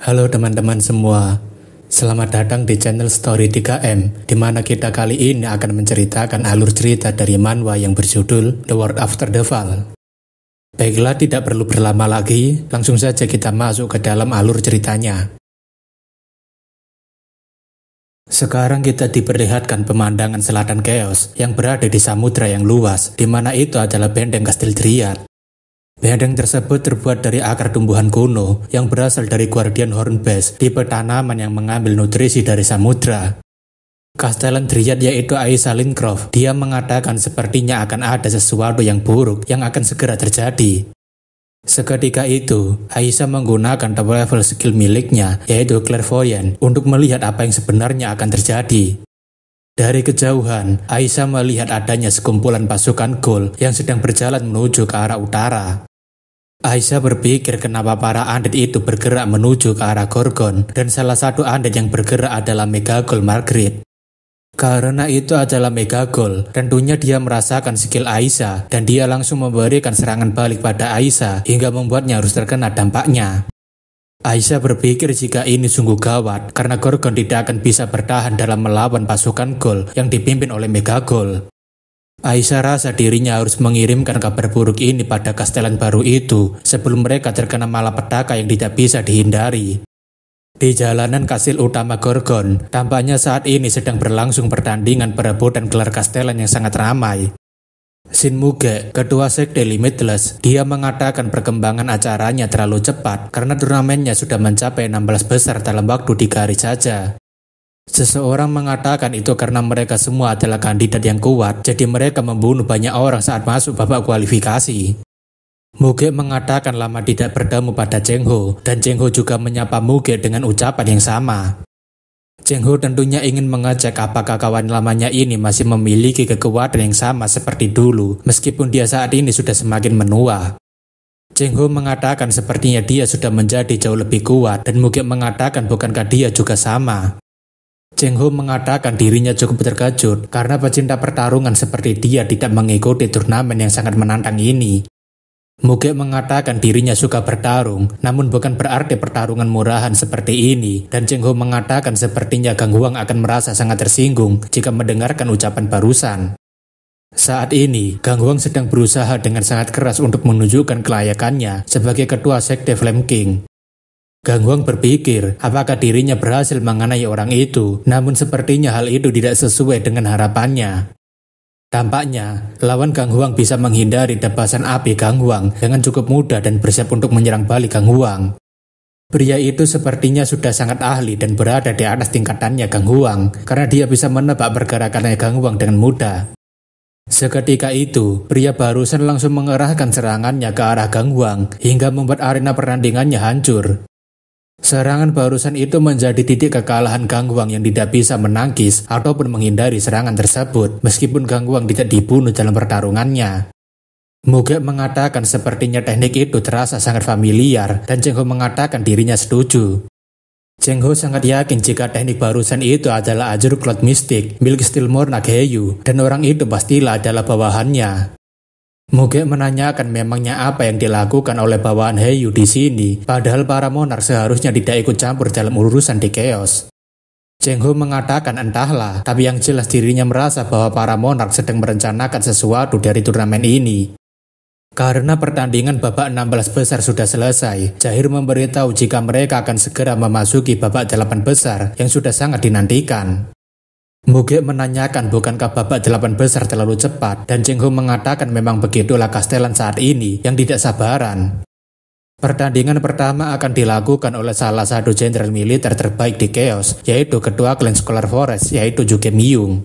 Halo teman-teman semua, selamat datang di channel Story 3M, di mana kita kali ini akan menceritakan alur cerita dari manhwa yang berjudul The World After the Fall. Baiklah, tidak perlu berlama lagi, langsung saja kita masuk ke dalam alur ceritanya. Sekarang kita diperlihatkan pemandangan selatan Chaos yang berada di samudra yang luas, di mana itu adalah benteng Kastil Dryad. Benteng tersebut terbuat dari akar tumbuhan kuno yang berasal dari Guardian Horn Base, tipe tanaman yang mengambil nutrisi dari samudra. Castellan Dryad yaitu Aisha Lincroft, dia mengatakan sepertinya akan ada sesuatu yang buruk yang akan segera terjadi. Seketika itu, Aisha menggunakan top level skill miliknya, yaitu Clairvoyant, untuk melihat apa yang sebenarnya akan terjadi. Dari kejauhan, Aisha melihat adanya sekumpulan pasukan Ghoul yang sedang berjalan menuju ke arah utara. Aisha berpikir kenapa para undead itu bergerak menuju ke arah Gorgon, dan salah satu undead yang bergerak adalah Mega Ghoul Margaret. Karena itu adalah Mega Ghoul, tentunya dia merasakan skill Aisha, dan dia langsung memberikan serangan balik pada Aisha hingga membuatnya harus terkena dampaknya. Aisha berpikir jika ini sungguh gawat, karena Gorgon tidak akan bisa bertahan dalam melawan pasukan Ghoul yang dipimpin oleh Mega Ghoul. Aisha rasa dirinya harus mengirimkan kabar buruk ini pada kastelan baru itu sebelum mereka terkena malapetaka yang tidak bisa dihindari. Di jalanan kastil utama Gorgon, tampaknya saat ini sedang berlangsung pertandingan perebutan gelar kastelan yang sangat ramai. Shin Muge, ketua sekte Limitless, dia mengatakan perkembangan acaranya terlalu cepat karena turnamennya sudah mencapai 16 besar dalam waktu 3 hari saja. Seseorang mengatakan itu karena mereka semua adalah kandidat yang kuat, jadi mereka membunuh banyak orang saat masuk babak kualifikasi. Muge mengatakan lama tidak bertemu pada Cheng Ho, dan Cheng Ho juga menyapa Muge dengan ucapan yang sama. Cheng Ho tentunya ingin mengecek apakah kawan lamanya ini masih memiliki kekuatan yang sama seperti dulu, meskipun dia saat ini sudah semakin menua. Cheng Ho mengatakan sepertinya dia sudah menjadi jauh lebih kuat, dan Muge mengatakan bukankah dia juga sama. Cheng Ho mengatakan dirinya cukup terkejut karena pecinta pertarungan seperti dia tidak mengikuti turnamen yang sangat menantang ini. Muge mengatakan dirinya suka bertarung, namun bukan berarti pertarungan murahan seperti ini, dan Cheng Ho mengatakan sepertinya Gang Huang akan merasa sangat tersinggung jika mendengarkan ucapan barusan. Saat ini, Gang Huang sedang berusaha dengan sangat keras untuk menunjukkan kelayakannya sebagai ketua sekte Flame King. Gang Huang berpikir apakah dirinya berhasil mengenai orang itu, namun sepertinya hal itu tidak sesuai dengan harapannya. Tampaknya, lawan Gang Huang bisa menghindari tebasan api Gang Huang dengan cukup mudah dan bersiap untuk menyerang balik Gang Huang. Pria itu sepertinya sudah sangat ahli dan berada di atas tingkatannya Gang Huang, karena dia bisa menebak pergerakannya Gang Huang dengan mudah. Seketika itu, pria barusan langsung mengerahkan serangannya ke arah Gang Huang, hingga membuat arena pertandingannya hancur. Serangan barusan itu menjadi titik kekalahan Gang Huang yang tidak bisa menangkis ataupun menghindari serangan tersebut, meskipun Gang Huang tidak dibunuh dalam pertarungannya. Muge mengatakan sepertinya teknik itu terasa sangat familiar, dan Cheng Ho mengatakan dirinya setuju. Cheng Ho sangat yakin jika teknik barusan itu adalah Azure Cloud Mystic milik Stillmore Nageyu, dan orang itu pastilah adalah bawahannya. Muge menanyakan memangnya apa yang dilakukan oleh bawahan Heiyu di sini, padahal para monark seharusnya tidak ikut campur dalam urusan di Chaos. Cheng Ho mengatakan entahlah, tapi yang jelas dirinya merasa bahwa para monark sedang merencanakan sesuatu dari turnamen ini. Karena pertandingan babak 16 besar sudah selesai, Jahir memberitahu jika mereka akan segera memasuki babak 8 besar yang sudah sangat dinantikan. Muge menanyakan bukankah babak 8 besar terlalu cepat, dan Cheng Ho mengatakan memang begitulah kastelan saat ini yang tidak sabaran. Pertandingan pertama akan dilakukan oleh salah satu jenderal militer terbaik di Chaos, yaitu ketua klan Scholar Forest, yaitu Zhuge Miyung.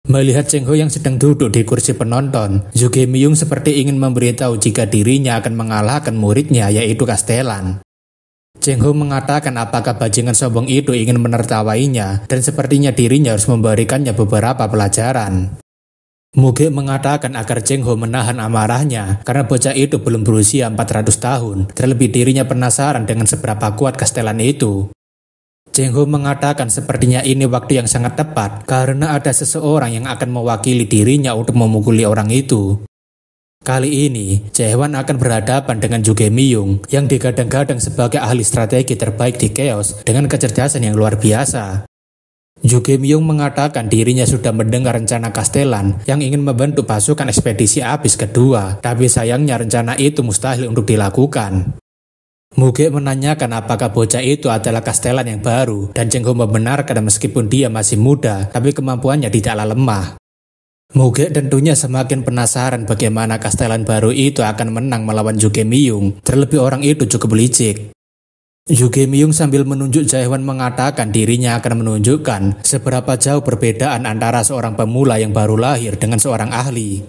Melihat Cheng Ho yang sedang duduk di kursi penonton, Zhuge Miyung seperti ingin memberitahu jika dirinya akan mengalahkan muridnya, yaitu Castellan. Cheng Ho mengatakan apakah bajingan sombong itu ingin menertawainya, dan sepertinya dirinya harus memberikannya beberapa pelajaran. Muge mengatakan agar Cheng Ho menahan amarahnya, karena bocah itu belum berusia 400 tahun, terlebih dirinya penasaran dengan seberapa kuat kastelan itu. Cheng Ho mengatakan sepertinya ini waktu yang sangat tepat, karena ada seseorang yang akan mewakili dirinya untuk memukuli orang itu. Kali ini, Jaehwan akan berhadapan dengan Ju Ge-myung yang digadang-gadang sebagai ahli strategi terbaik di Chaos dengan kecerdasan yang luar biasa. Ju Ge-myung mengatakan dirinya sudah mendengar rencana Castellan yang ingin membentuk pasukan ekspedisi Abyss kedua, tapi sayangnya rencana itu mustahil untuk dilakukan. Muge menanyakan apakah bocah itu adalah Castellan yang baru, dan Cheng Ho membenarkan meskipun dia masih muda, tapi kemampuannya tidaklah lemah. Muge tentunya semakin penasaran bagaimana Castellan baru itu akan menang melawan Ju Ge-myung, terlebih orang itu cukup licik. Ju Ge-myung sambil menunjuk Jaehwan mengatakan dirinya akan menunjukkan seberapa jauh perbedaan antara seorang pemula yang baru lahir dengan seorang ahli.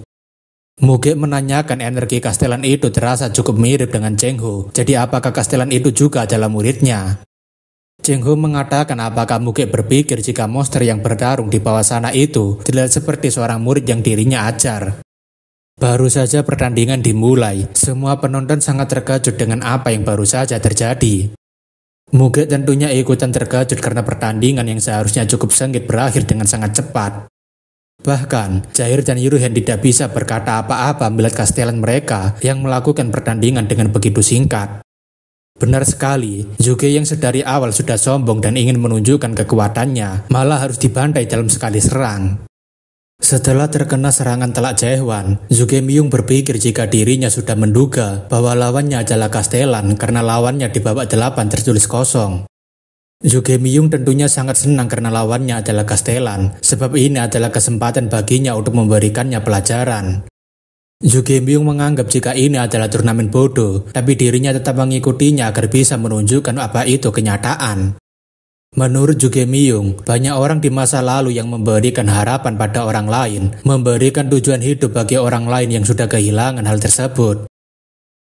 Muge menanyakan energi Castellan itu terasa cukup mirip dengan Cheng Ho, jadi apakah Castellan itu juga adalah muridnya? Cheng Ho mengatakan apakah Muge berpikir jika monster yang bertarung di bawah sana itu terlihat seperti seorang murid yang dirinya ajar. Baru saja pertandingan dimulai, semua penonton sangat terkejut dengan apa yang baru saja terjadi. Muge tentunya ikutan terkejut karena pertandingan yang seharusnya cukup sengit berakhir dengan sangat cepat. Bahkan, Jaeher dan Yuruhen tidak bisa berkata apa-apa melihat Castellan mereka yang melakukan pertandingan dengan begitu singkat. Benar sekali, Ju Ge yang sedari awal sudah sombong dan ingin menunjukkan kekuatannya, malah harus dibantai dalam sekali serang. Setelah terkena serangan telak Jaehwan, Ju Ge-myung berpikir jika dirinya sudah menduga bahwa lawannya adalah Castellan karena lawannya di babak 8 tertulis kosong. Ju Ge-myung tentunya sangat senang karena lawannya adalah Castellan, sebab ini adalah kesempatan baginya untuk memberikannya pelajaran. Ju Ge-myung menganggap jika ini adalah turnamen bodoh, tapi dirinya tetap mengikutinya agar bisa menunjukkan apa itu kenyataan. Menurut Ju Ge-myung, banyak orang di masa lalu yang memberikan harapan pada orang lain, memberikan tujuan hidup bagi orang lain yang sudah kehilangan hal tersebut.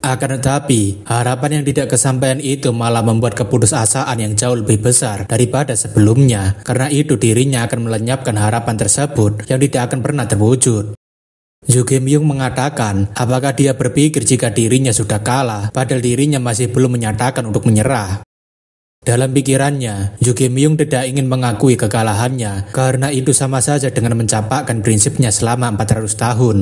Akan tetapi, harapan yang tidak kesampaian itu malah membuat keputusasaan yang jauh lebih besar daripada sebelumnya, karena itu dirinya akan melenyapkan harapan tersebut yang tidak akan pernah terwujud. Ju Ge-myung mengatakan apakah dia berpikir jika dirinya sudah kalah, padahal dirinya masih belum menyatakan untuk menyerah. Dalam pikirannya, Ju Ge-myung tidak ingin mengakui kekalahannya, karena itu sama saja dengan mencampakkan prinsipnya selama 400 tahun.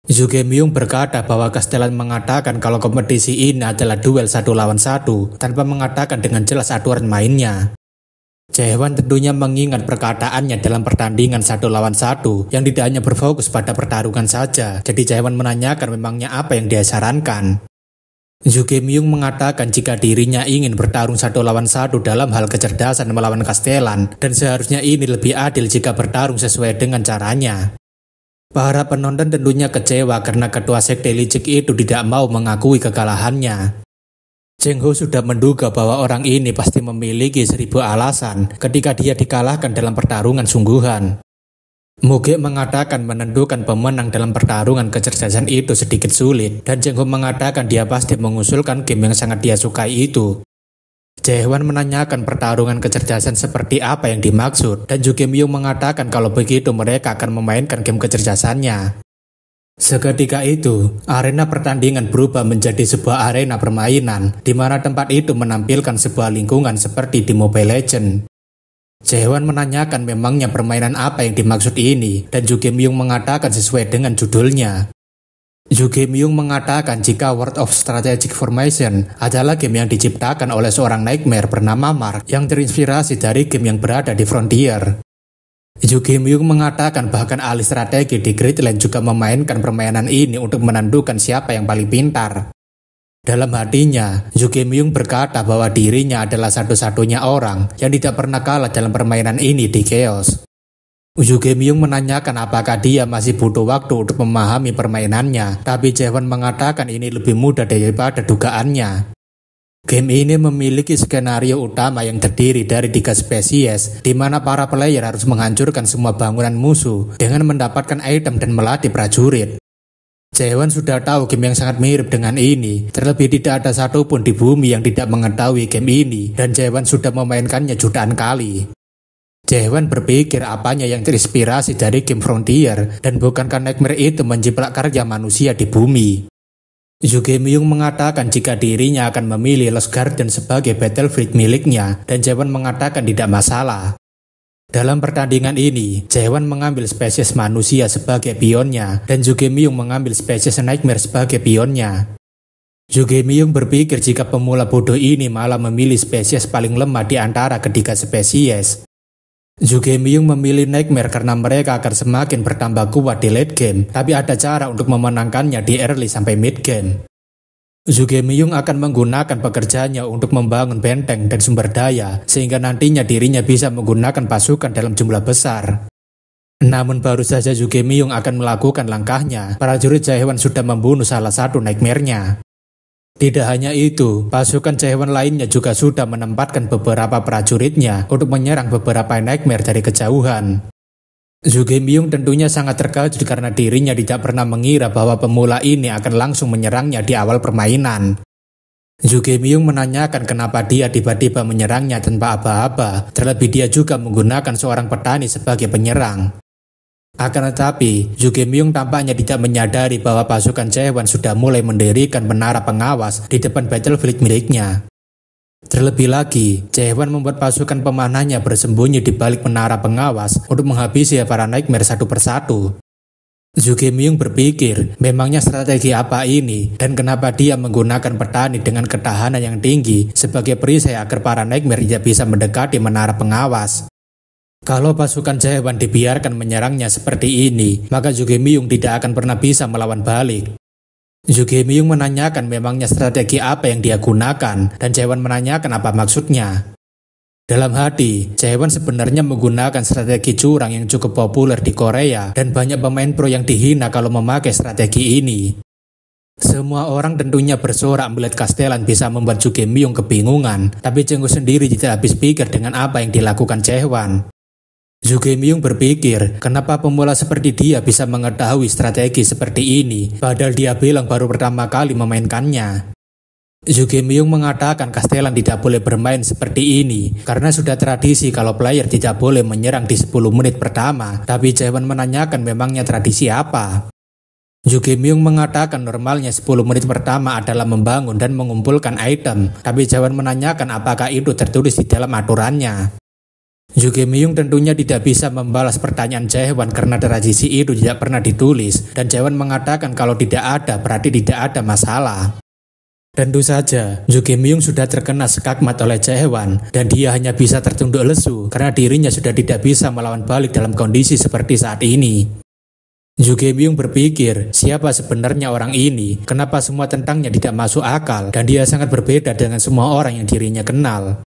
Ju Ge-myung berkata bahwa Castellan mengatakan kalau kompetisi ini adalah duel 1 lawan 1, tanpa mengatakan dengan jelas aturan mainnya. Jaehwan tentunya mengingat perkataannya dalam pertandingan 1 lawan 1 yang tidak hanya berfokus pada pertarungan saja, jadi Jaehwan menanyakan memangnya apa yang dia sarankan. Ju Ge-myung mengatakan jika dirinya ingin bertarung 1 lawan 1 dalam hal kecerdasan melawan Castellan, dan seharusnya ini lebih adil jika bertarung sesuai dengan caranya. Para penonton tentunya kecewa karena ketua sekte licik itu tidak mau mengakui kekalahannya. Cheng Ho sudah menduga bahwa orang ini pasti memiliki 1000 alasan ketika dia dikalahkan dalam pertarungan sungguhan. Muge mengatakan menentukan pemenang dalam pertarungan kecerdasan itu sedikit sulit, dan Cheng Ho mengatakan dia pasti mengusulkan game yang sangat dia sukai itu. Jaehwan menanyakan pertarungan kecerdasan seperti apa yang dimaksud, dan Ju Ge-myung mengatakan kalau begitu mereka akan memainkan game kecerdasannya. Seketika itu, arena pertandingan berubah menjadi sebuah arena permainan, di mana tempat itu menampilkan sebuah lingkungan seperti di Mobile Legends. Jaehwan menanyakan memangnya permainan apa yang dimaksud ini, dan Ju Ge-myung mengatakan sesuai dengan judulnya. Ju Ge-myung mengatakan jika World of Strategic Formation adalah game yang diciptakan oleh seorang nightmare bernama Mark yang terinspirasi dari game yang berada di Frontier. Ju Ge-myung mengatakan bahkan ahli strategi di Greatland juga memainkan permainan ini untuk menentukan siapa yang paling pintar. Dalam hatinya, Ju Ge-myung berkata bahwa dirinya adalah satu-satunya orang yang tidak pernah kalah dalam permainan ini di Chaos. Ju Ge-myung menanyakan apakah dia masih butuh waktu untuk memahami permainannya, tapi Jaehwan mengatakan ini lebih mudah daripada dugaannya. Game ini memiliki skenario utama yang terdiri dari 3 spesies, di mana para player harus menghancurkan semua bangunan musuh dengan mendapatkan item dan melatih prajurit. Jaehwan sudah tahu game yang sangat mirip dengan ini, terlebih tidak ada satupun di bumi yang tidak mengetahui game ini, dan Jaehwan sudah memainkannya jutaan kali. Jaehwan berpikir apanya yang terinspirasi dari game Frontier, dan bukankah Nightmare itu menjiplak karya manusia di bumi. Ju Ge-myung mengatakan jika dirinya akan memilih Lost Garden sebagai battlefield miliknya, dan Jaehwan mengatakan tidak masalah. Dalam pertandingan ini, Jae-won mengambil spesies manusia sebagai pionnya dan Joo Ge-myung mengambil spesies Nightmare sebagai pionnya. Joo Ge-myung berpikir jika pemula bodoh ini malah memilih spesies paling lemah di antara ketiga spesies. Joo Ge-myung memilih Nightmare karena mereka akan semakin bertambah kuat di late game, tapi ada cara untuk memenangkannya di early sampai mid game. Joo Ge-myung akan menggunakan pekerjaannya untuk membangun benteng dan sumber daya, sehingga nantinya dirinya bisa menggunakan pasukan dalam jumlah besar. Namun baru saja Joo Ge-myung akan melakukan langkahnya, prajurit Jae-won sudah membunuh salah satu Nightmare-nya. Tidak hanya itu, pasukan Jae-won lainnya juga sudah menempatkan beberapa prajuritnya untuk menyerang beberapa Nightmare dari kejauhan. Joo Ge-myung tentunya sangat terkejut karena dirinya tidak pernah mengira bahwa pemula ini akan langsung menyerangnya di awal permainan. Joo Ge-myung menanyakan kenapa dia tiba-tiba menyerangnya tanpa aba-aba, terlebih dia juga menggunakan seorang petani sebagai penyerang. Akan tetapi, Joo Ge-myung tampaknya tidak menyadari bahwa pasukan Jae-won sudah mulai mendirikan menara pengawas di depan battlefield miliknya. Terlebih lagi, Jae-won membuat pasukan pemanahnya bersembunyi di balik menara pengawas untuk menghabisi para Nightmare satu persatu. Joo Ge-myung berpikir, memangnya strategi apa ini dan kenapa dia menggunakan petani dengan ketahanan yang tinggi sebagai perisai agar para Nightmare tidak bisa mendekati menara pengawas. Kalau pasukan Jae-won dibiarkan menyerangnya seperti ini, maka Joo Ge-myung tidak akan pernah bisa melawan balik. Joo Ge-myung menanyakan memangnya strategi apa yang dia gunakan, dan Jae-won menanyakan apa maksudnya. Dalam hati, Jae-won sebenarnya menggunakan strategi curang yang cukup populer di Korea, dan banyak pemain pro yang dihina kalau memakai strategi ini. Semua orang tentunya bersorak melihat Castellan bisa membuat Joo Ge-myung kebingungan, tapi Jeng-ho sendiri tidak habis pikir dengan apa yang dilakukan Jae-won. Joo Ge-myung berpikir, kenapa pemula seperti dia bisa mengetahui strategi seperti ini, padahal dia bilang baru pertama kali memainkannya. Joo Ge-myung mengatakan Castellan tidak boleh bermain seperti ini, karena sudah tradisi kalau player tidak boleh menyerang di 10 menit pertama, tapi Jae-won menanyakan memangnya tradisi apa. Joo Ge-myung mengatakan normalnya 10 menit pertama adalah membangun dan mengumpulkan item, tapi Jae-won menanyakan apakah itu tertulis di dalam aturannya. Joo Ge-myung tentunya tidak bisa membalas pertanyaan Jae-won karena tradisi itu tidak pernah ditulis, dan Jae-won mengatakan kalau tidak ada berarti tidak ada masalah. Tentu saja, Joo Ge-myung sudah terkena skakmat oleh Jae-won, dan dia hanya bisa tertunduk lesu karena dirinya sudah tidak bisa melawan balik dalam kondisi seperti saat ini. Joo Ge-myung berpikir, siapa sebenarnya orang ini, kenapa semua tentangnya tidak masuk akal, dan dia sangat berbeda dengan semua orang yang dirinya kenal.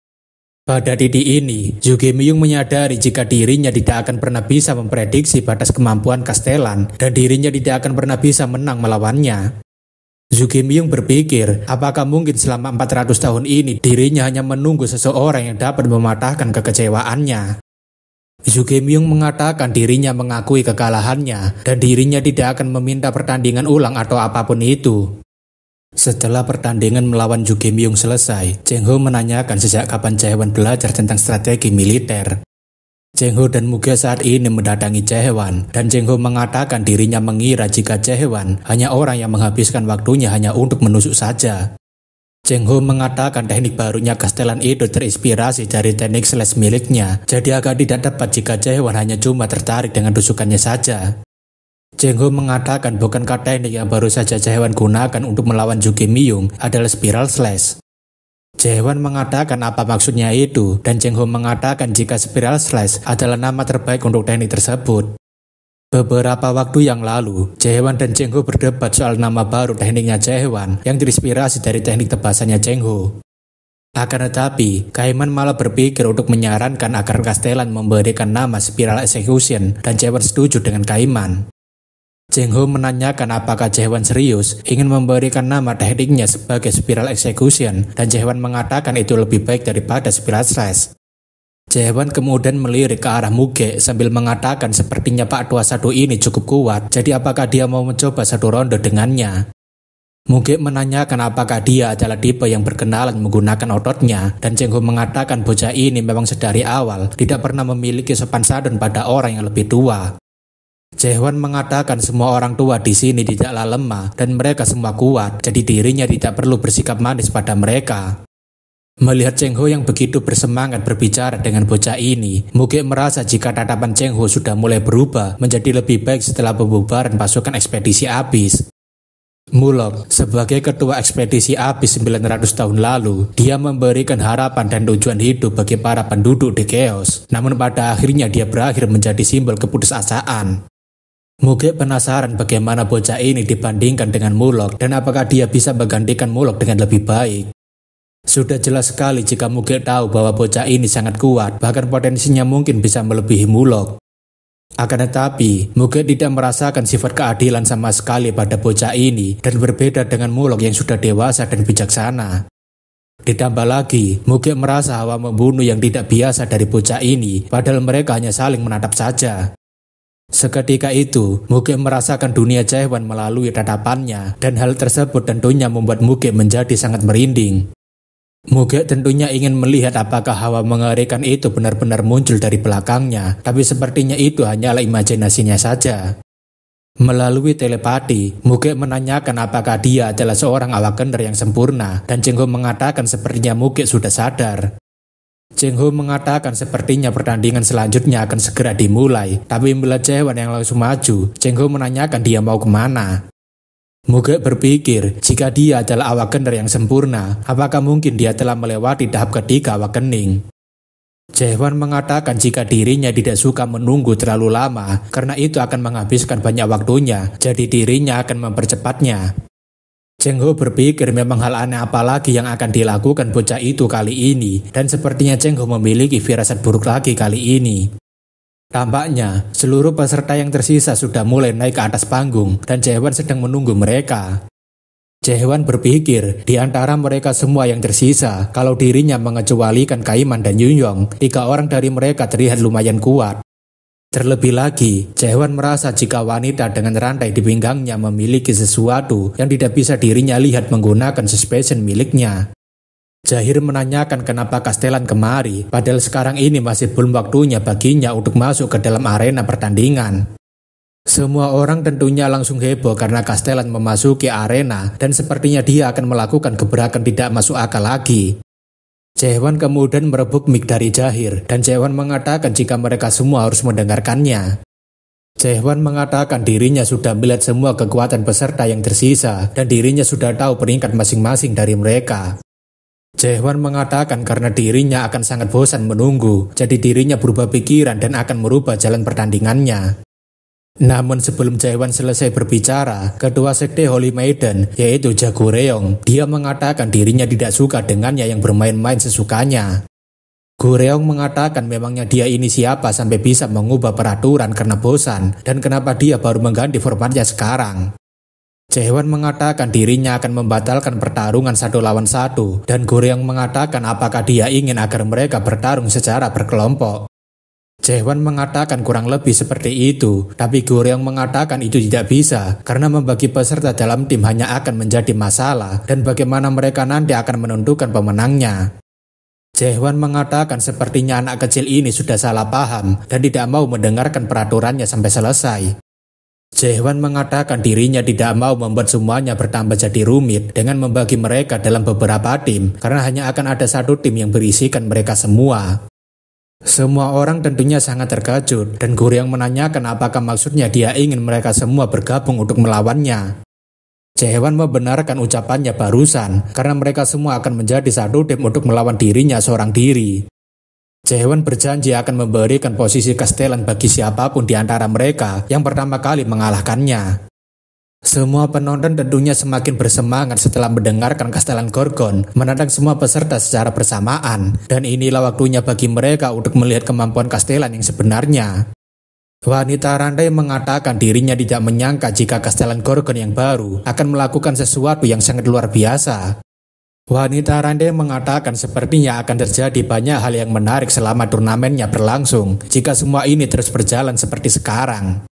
Pada titik ini, Joo Ge-myung menyadari jika dirinya tidak akan pernah bisa memprediksi batas kemampuan Castellan dan dirinya tidak akan pernah bisa menang melawannya. Joo Ge-myung berpikir, apakah mungkin selama 400 tahun ini dirinya hanya menunggu seseorang yang dapat mematahkan kekecewaannya. Joo Ge-myung mengatakan dirinya mengakui kekalahannya dan dirinya tidak akan meminta pertandingan ulang atau apapun itu. Setelah pertandingan melawan Joo Ge-myung selesai, Jeng-ho menanyakan sejak kapan Jae-won belajar tentang strategi militer. Jeng-ho dan Muge saat ini mendatangi Jae-won, dan Jeng-ho mengatakan dirinya mengira jika Jae-won hanya orang yang menghabiskan waktunya hanya untuk menusuk saja. Jeng-ho mengatakan teknik barunya Castellan itu terinspirasi dari teknik slash miliknya, jadi agak tidak tepat jika Jae-won hanya cuma tertarik dengan tusukannya saja. Jeng-ho mengatakan bukankah teknik yang baru saja Jae-won gunakan untuk melawan Joo Ge-myung adalah spiral slash. Jae-won mengatakan apa maksudnya itu, dan Jeng-ho mengatakan jika spiral slash adalah nama terbaik untuk teknik tersebut. Beberapa waktu yang lalu, Jae-won dan Jeng-ho berdebat soal nama baru tekniknya Jae-won yang terinspirasi dari teknik tebasannya Jeng-ho. Akan tetapi, Kaiman malah berpikir untuk menyarankan agar Castellan memberikan nama spiral execution, dan Jae-won setuju dengan Kaiman. Jeng-ho menanyakan apakah Jae-won serius ingin memberikan nama tekniknya sebagai spiral execution, dan Jae-won mengatakan itu lebih baik daripada spiral slash. Jae-won kemudian melirik ke arah Muge sambil mengatakan sepertinya Pak Tua satu ini cukup kuat, jadi apakah dia mau mencoba satu ronde dengannya. Muge menanyakan apakah dia adalah tipe yang berkenalan menggunakan ototnya, dan Jeng-ho mengatakan bocah ini memang sedari awal tidak pernah memiliki sopan santun pada orang yang lebih tua. Jae-won mengatakan semua orang tua di sini tidaklah lemah dan mereka semua kuat, jadi dirinya tidak perlu bersikap manis pada mereka. Melihat Cheng Ho yang begitu bersemangat berbicara dengan bocah ini, Muge merasa jika tatapan Cheng Ho sudah mulai berubah menjadi lebih baik setelah pembubaran pasukan ekspedisi Abyss. Mulok, sebagai ketua ekspedisi Abyss 900 tahun lalu, dia memberikan harapan dan tujuan hidup bagi para penduduk di Chaos. Namun pada akhirnya dia berakhir menjadi simbol keputusasaan. Muge penasaran bagaimana bocah ini dibandingkan dengan Mulok dan apakah dia bisa menggantikan Mulok dengan lebih baik. Sudah jelas sekali jika Muge tahu bahwa bocah ini sangat kuat, bahkan potensinya mungkin bisa melebihi Mulok. Akan tetapi, Muge tidak merasakan sifat keadilan sama sekali pada bocah ini dan berbeda dengan Mulok yang sudah dewasa dan bijaksana. Ditambah lagi, Muge merasa hawa membunuh yang tidak biasa dari bocah ini, padahal mereka hanya saling menatap saja. Seketika itu, Muge merasakan dunia Jaewan melalui tatapannya, dan hal tersebut tentunya membuat Muge menjadi sangat merinding. Muge tentunya ingin melihat apakah hawa mengerikan itu benar-benar muncul dari belakangnya, tapi sepertinya itu hanyalah imajinasinya saja. Melalui telepati, Muge menanyakan apakah dia adalah seorang awakender yang sempurna, dan Cheng Ho mengatakan sepertinya Muge sudah sadar. Cheng Ho mengatakan sepertinya pertandingan selanjutnya akan segera dimulai, tapi melihat Jaewan yang langsung maju, Cheng Ho menanyakan dia mau kemana. Muge berpikir, jika dia adalah awakender yang sempurna, apakah mungkin dia telah melewati tahap ketiga awakening? Jaewan mengatakan jika dirinya tidak suka menunggu terlalu lama, karena itu akan menghabiskan banyak waktunya, jadi dirinya akan mempercepatnya. Cheng Ho berpikir memang hal aneh apa lagi yang akan dilakukan bocah itu kali ini, dan sepertinya Cheng Ho memiliki firasat buruk lagi kali ini. Tampaknya, seluruh peserta yang tersisa sudah mulai naik ke atas panggung dan Jaewan sedang menunggu mereka. Jaewan berpikir, di antara mereka semua yang tersisa, kalau dirinya mengecualikan Kaiman dan Yunyong, 3 orang dari mereka terlihat lumayan kuat. Terlebih lagi, Jaewan merasa jika wanita dengan rantai di pinggangnya memiliki sesuatu yang tidak bisa dirinya lihat menggunakan suspension miliknya. Jahir menanyakan kenapa Castellan kemari, padahal sekarang ini masih belum waktunya baginya untuk masuk ke dalam arena pertandingan. Semua orang tentunya langsung heboh karena Castellan memasuki arena dan sepertinya dia akan melakukan gebrakan tidak masuk akal lagi. Jaewan kemudian merebut mic dari Jahir dan Jaewan mengatakan jika mereka semua harus mendengarkannya. Jaewan mengatakan dirinya sudah melihat semua kekuatan peserta yang tersisa dan dirinya sudah tahu peringkat masing-masing dari mereka. Jaewan mengatakan karena dirinya akan sangat bosan menunggu, jadi dirinya berubah pikiran dan akan merubah jalan pertandingannya. Namun sebelum Jaewan selesai berbicara, ketua sekte Holy Maiden, yaitu Jago Reong, dia mengatakan dirinya tidak suka dengannya yang bermain-main sesukanya. Go Reong mengatakan memangnya dia ini siapa sampai bisa mengubah peraturan karena bosan, dan kenapa dia baru mengganti formatnya sekarang. Jaewan mengatakan dirinya akan membatalkan pertarungan 1 lawan 1 dan Go Reong mengatakan apakah dia ingin agar mereka bertarung secara berkelompok. Jaewan mengatakan kurang lebih seperti itu, tapi Go Reong mengatakan itu tidak bisa karena membagi peserta dalam tim hanya akan menjadi masalah dan bagaimana mereka nanti akan menentukan pemenangnya. Jaewan mengatakan sepertinya anak kecil ini sudah salah paham dan tidak mau mendengarkan peraturannya sampai selesai. Jaewan mengatakan dirinya tidak mau membuat semuanya bertambah jadi rumit dengan membagi mereka dalam beberapa tim karena hanya akan ada satu tim yang berisikan mereka semua. Semua orang tentunya sangat terkejut dan Go Reong menanyakan apakah maksudnya dia ingin mereka semua bergabung untuk melawannya. Jaewan membenarkan ucapannya barusan karena mereka semua akan menjadi satu tim untuk melawan dirinya seorang diri. Jaewan berjanji akan memberikan posisi Castellan bagi siapapun di antara mereka yang pertama kali mengalahkannya. Semua penonton tentunya semakin bersemangat setelah mendengarkan Castellan Gorgon menantang semua peserta secara bersamaan, dan inilah waktunya bagi mereka untuk melihat kemampuan Castellan yang sebenarnya. Wanita rantai mengatakan dirinya tidak menyangka jika Castellan Gorgon yang baru akan melakukan sesuatu yang sangat luar biasa. Wanita rantai mengatakan sepertinya akan terjadi banyak hal yang menarik selama turnamennya berlangsung jika semua ini terus berjalan seperti sekarang.